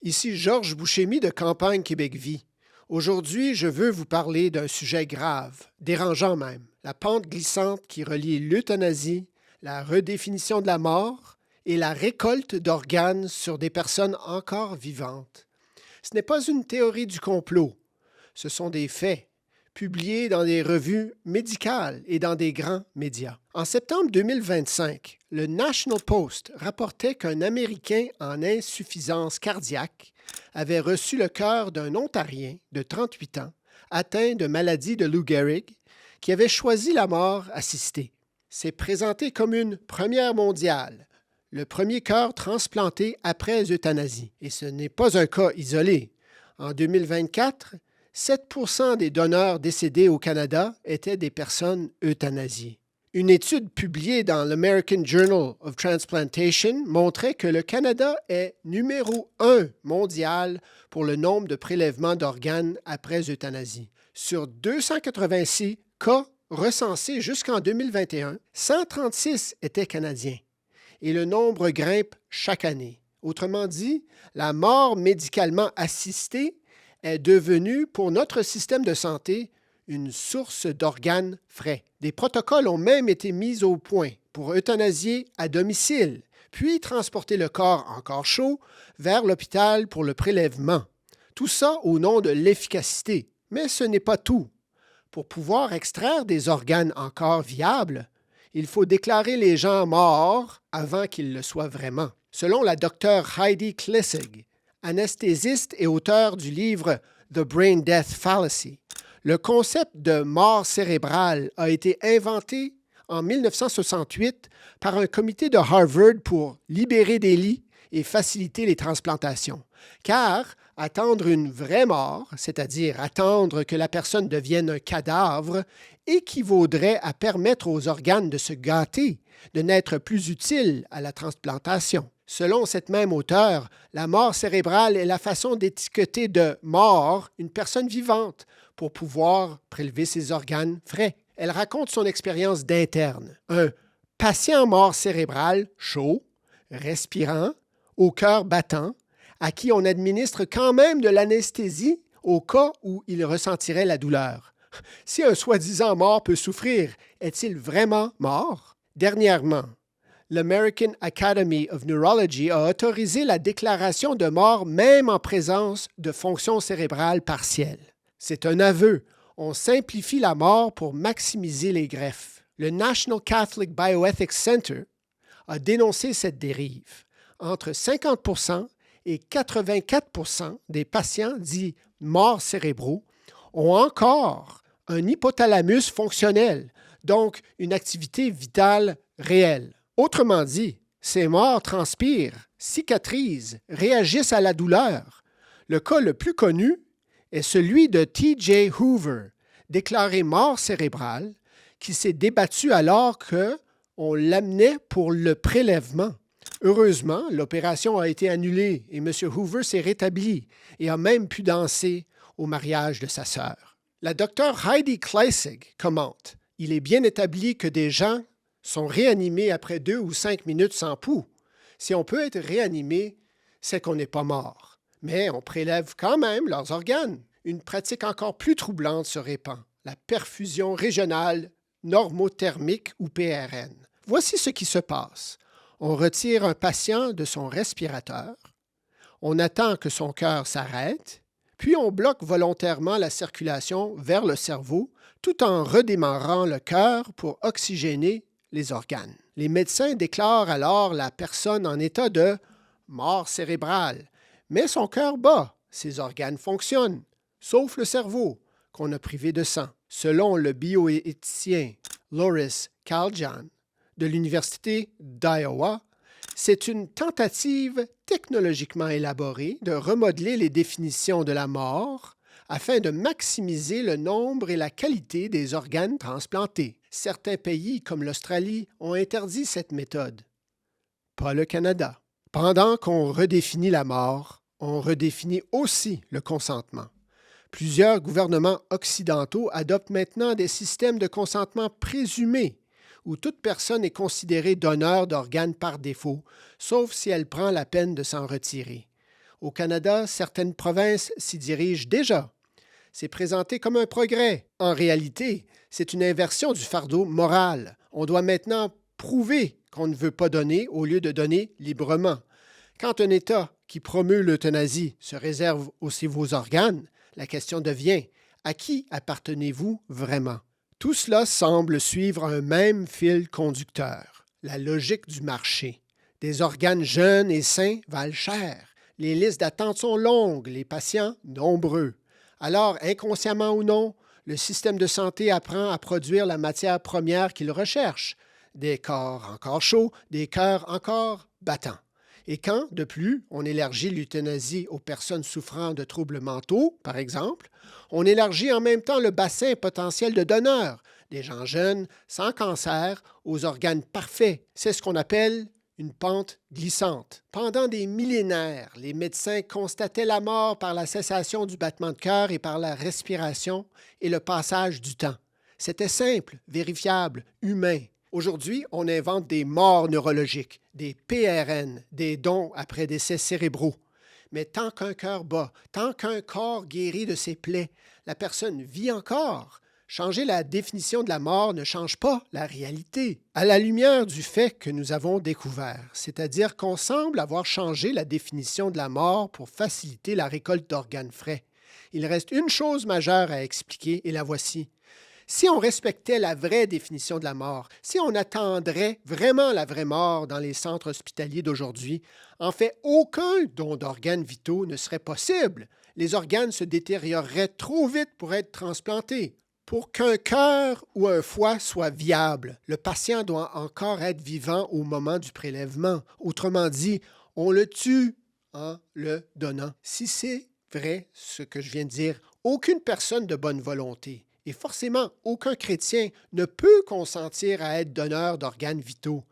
Ici Georges Bouchemi de Campagne Québec Vie. Aujourd'hui, je veux vous parler d'un sujet grave, dérangeant même, la pente glissante qui relie l'euthanasie, la redéfinition de la mort et la récolte d'organes sur des personnes encore vivantes. Ce n'est pas une théorie du complot, ce sont des faits, publiés dans des revues médicales et dans des grands médias. En septembre 2025, le National Post rapportait qu'un Américain en insuffisance cardiaque avait reçu le cœur d'un Ontarien de 38 ans atteint de maladie de Lou Gehrig qui avait choisi la mort assistée. C'est présenté comme une première mondiale, le premier cœur transplanté après euthanasie. Et ce n'est pas un cas isolé. En 2024, 7 des donneurs décédés au Canada étaient des personnes euthanasiées. Une étude publiée dans l'American Journal of Transplantation montrait que le Canada est numéro 1 mondial pour le nombre de prélèvements d'organes après euthanasie. Sur 286 cas recensés jusqu'en 2021, 136 étaient canadiens et le nombre grimpe chaque année. Autrement dit, la mort médicalement assistée est devenue, pour notre système de santé, une source d'organes frais. Des protocoles ont même été mis au point pour euthanasier à domicile, puis transporter le corps encore chaud vers l'hôpital pour le prélèvement. Tout ça au nom de l'efficacité. Mais ce n'est pas tout. Pour pouvoir extraire des organes encore viables, il faut déclarer les gens morts avant qu'ils le soient vraiment. Selon la docteure Heidi Klissig, anesthésiste et auteur du livre The Brain Death Fallacy, le concept de mort cérébrale a été inventé en 1968 par un comité de Harvard pour libérer des lits et faciliter les transplantations. Car attendre une vraie mort, c'est-à-dire attendre que la personne devienne un cadavre, équivaudrait à permettre aux organes de se gâter, de n'être plus utiles à la transplantation. Selon cette même auteure, la mort cérébrale est la façon d'étiqueter de mort une personne vivante pour pouvoir prélever ses organes frais. Elle raconte son expérience d'interne. Un patient mort cérébral chaud, respirant, au cœur battant, à qui on administre quand même de l'anesthésie au cas où il ressentirait la douleur. Si un soi-disant mort peut souffrir, est-il vraiment mort? Dernièrement, l'American Academy of Neurology a autorisé la déclaration de mort même en présence de fonctions cérébrales partielles. C'est un aveu. On simplifie la mort pour maximiser les greffes. Le National Catholic Bioethics Center a dénoncé cette dérive. Entre 50 et 84 des patients dits morts cérébraux ont encore un hypothalamus fonctionnel, donc une activité vitale réelle. Autrement dit, ces morts transpirent, cicatrisent, réagissent à la douleur. Le cas le plus connu est celui de T.J. Hoover, déclaré mort cérébrale, qui s'est débattu alors qu'on l'amenait pour le prélèvement. Heureusement, l'opération a été annulée et M. Hoover s'est rétabli et a même pu danser au mariage de sa sœur. La docteure Heidi Klissig commente « Il est bien établi que des gens sont réanimés après 2 ou 5 minutes sans pouls. Si on peut être réanimé, c'est qu'on n'est pas mort. Mais on prélève quand même leurs organes. Une pratique encore plus troublante se répand, la perfusion régionale normothermique ou PRN. Voici ce qui se passe. On retire un patient de son respirateur, on attend que son cœur s'arrête, puis on bloque volontairement la circulation vers le cerveau tout en redémarrant le cœur pour oxygéner les organes. Les médecins déclarent alors la personne en état de mort cérébrale, mais son cœur bat, ses organes fonctionnent, sauf le cerveau, qu'on a privé de sang. Selon le bioéthicien Loris Kahljan de l'Université d'Iowa, c'est une tentative technologiquement élaborée de remodeler les définitions de la mort afin de maximiser le nombre et la qualité des organes transplantés. Certains pays, comme l'Australie, ont interdit cette méthode. Pas le Canada. Pendant qu'on redéfinit la mort, on redéfinit aussi le consentement. Plusieurs gouvernements occidentaux adoptent maintenant des systèmes de consentement présumé, où toute personne est considérée donneur d'organes par défaut, sauf si elle prend la peine de s'en retirer. Au Canada, certaines provinces s'y dirigent déjà. C'est présenté comme un progrès. En réalité, c'est une inversion du fardeau moral. On doit maintenant prouver qu'on ne veut pas donner au lieu de donner librement. Quand un État qui promeut l'euthanasie se réserve aussi vos organes, la question devient: à qui appartenez-vous vraiment? Tout cela semble suivre un même fil conducteur, la logique du marché. Des organes jeunes et sains valent cher. Les listes d'attente sont longues, les patients nombreux. Alors, inconsciemment ou non, le système de santé apprend à produire la matière première qu'il recherche. Des corps encore chauds, des cœurs encore battants. Et quand, de plus, on élargit l'euthanasie aux personnes souffrant de troubles mentaux, par exemple, on élargit en même temps le bassin potentiel de donneurs, des gens jeunes, sans cancer, aux organes parfaits. C'est ce qu'on appelle une pente glissante. Pendant des millénaires, les médecins constataient la mort par la cessation du battement de cœur et par la respiration et le passage du temps. C'était simple, vérifiable, humain. Aujourd'hui, on invente des morts neurologiques, des PRN, des dons après décès cérébraux. Mais tant qu'un cœur bat, tant qu'un corps guérit de ses plaies, la personne vit encore. Changer la définition de la mort ne change pas la réalité. À la lumière du fait que nous avons découvert, c'est-à-dire qu'on semble avoir changé la définition de la mort pour faciliter la récolte d'organes frais, il reste une chose majeure à expliquer et la voici. Si on respectait la vraie définition de la mort, si on attendrait vraiment la vraie mort dans les centres hospitaliers d'aujourd'hui, en fait, aucun don d'organes vitaux ne serait possible. Les organes se détérioreraient trop vite pour être transplantés. Pour qu'un cœur ou un foie soit viable, le patient doit encore être vivant au moment du prélèvement. Autrement dit, on le tue en le donnant. Si c'est vrai ce que je viens de dire, aucune personne de bonne volonté, et forcément aucun chrétien, ne peut consentir à être donneur d'organes vitaux.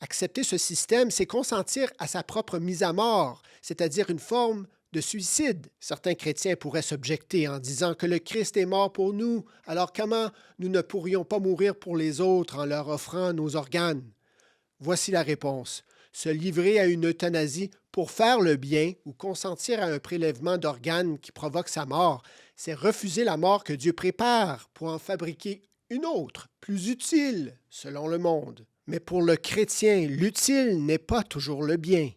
Accepter ce système, c'est consentir à sa propre mise à mort, c'est-à-dire une forme de suicide. Certains chrétiens pourraient s'objecter en disant que le Christ est mort pour nous, alors comment nous ne pourrions pas mourir pour les autres en leur offrant nos organes? Voici la réponse. Se livrer à une euthanasie pour faire le bien ou consentir à un prélèvement d'organes qui provoque sa mort, c'est refuser la mort que Dieu prépare pour en fabriquer une autre, plus utile, selon le monde. Mais pour le chrétien, l'utile n'est pas toujours le bien,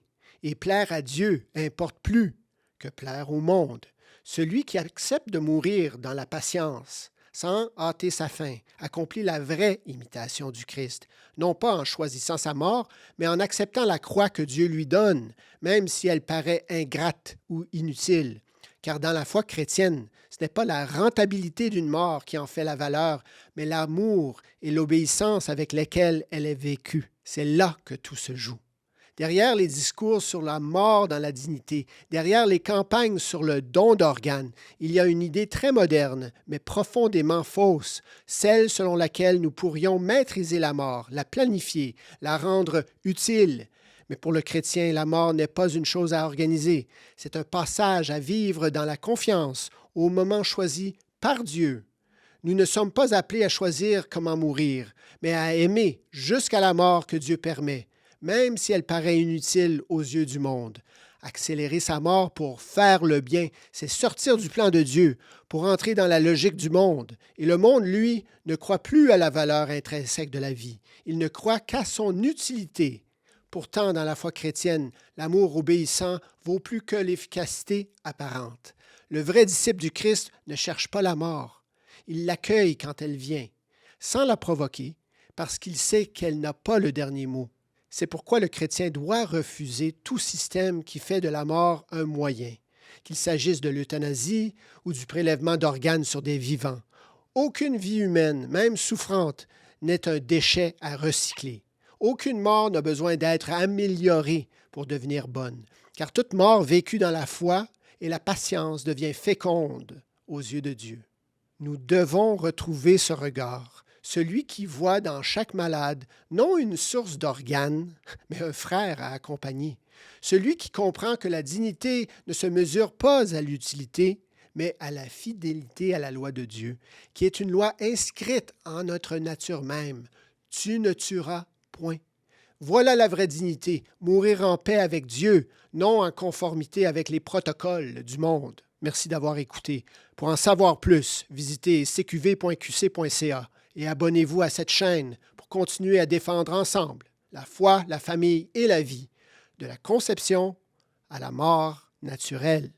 et plaire à Dieu importe plus que plaire au monde. Celui qui accepte de mourir dans la patience, sans hâter sa fin, accomplit la vraie imitation du Christ, non pas en choisissant sa mort, mais en acceptant la croix que Dieu lui donne, même si elle paraît ingrate ou inutile. Car dans la foi chrétienne, ce n'est pas la rentabilité d'une mort qui en fait la valeur, mais l'amour et l'obéissance avec lesquels elle est vécue. C'est là que tout se joue. Derrière les discours sur la mort dans la dignité, derrière les campagnes sur le don d'organes, il y a une idée très moderne, mais profondément fausse, celle selon laquelle nous pourrions maîtriser la mort, la planifier, la rendre utile. Mais pour le chrétien, la mort n'est pas une chose à organiser, c'est un passage à vivre dans la confiance, au moment choisi par Dieu. Nous ne sommes pas appelés à choisir comment mourir, mais à aimer jusqu'à la mort que Dieu permet, même si elle paraît inutile aux yeux du monde. Accélérer sa mort pour faire le bien, c'est sortir du plan de Dieu, pour entrer dans la logique du monde. Et le monde, lui, ne croit plus à la valeur intrinsèque de la vie. Il ne croit qu'à son utilité. Pourtant, dans la foi chrétienne, l'amour obéissant vaut plus que l'efficacité apparente. Le vrai disciple du Christ ne cherche pas la mort. Il l'accueille quand elle vient, sans la provoquer, parce qu'il sait qu'elle n'a pas le dernier mot. C'est pourquoi le chrétien doit refuser tout système qui fait de la mort un moyen, qu'il s'agisse de l'euthanasie ou du prélèvement d'organes sur des vivants. Aucune vie humaine, même souffrante, n'est un déchet à recycler. Aucune mort n'a besoin d'être améliorée pour devenir bonne, car toute mort vécue dans la foi et la patience devient féconde aux yeux de Dieu. Nous devons retrouver ce regard, celui qui voit dans chaque malade non une source d'organes, mais un frère à accompagner, celui qui comprend que la dignité ne se mesure pas à l'utilité, mais à la fidélité à la loi de Dieu, qui est une loi inscrite en notre nature même. Tu ne tueras point. Voilà la vraie dignité, mourir en paix avec Dieu, non en conformité avec les protocoles du monde. Merci d'avoir écouté. Pour en savoir plus, visitez cqv.qc.ca et abonnez-vous à cette chaîne pour continuer à défendre ensemble la foi, la famille et la vie, de la conception à la mort naturelle.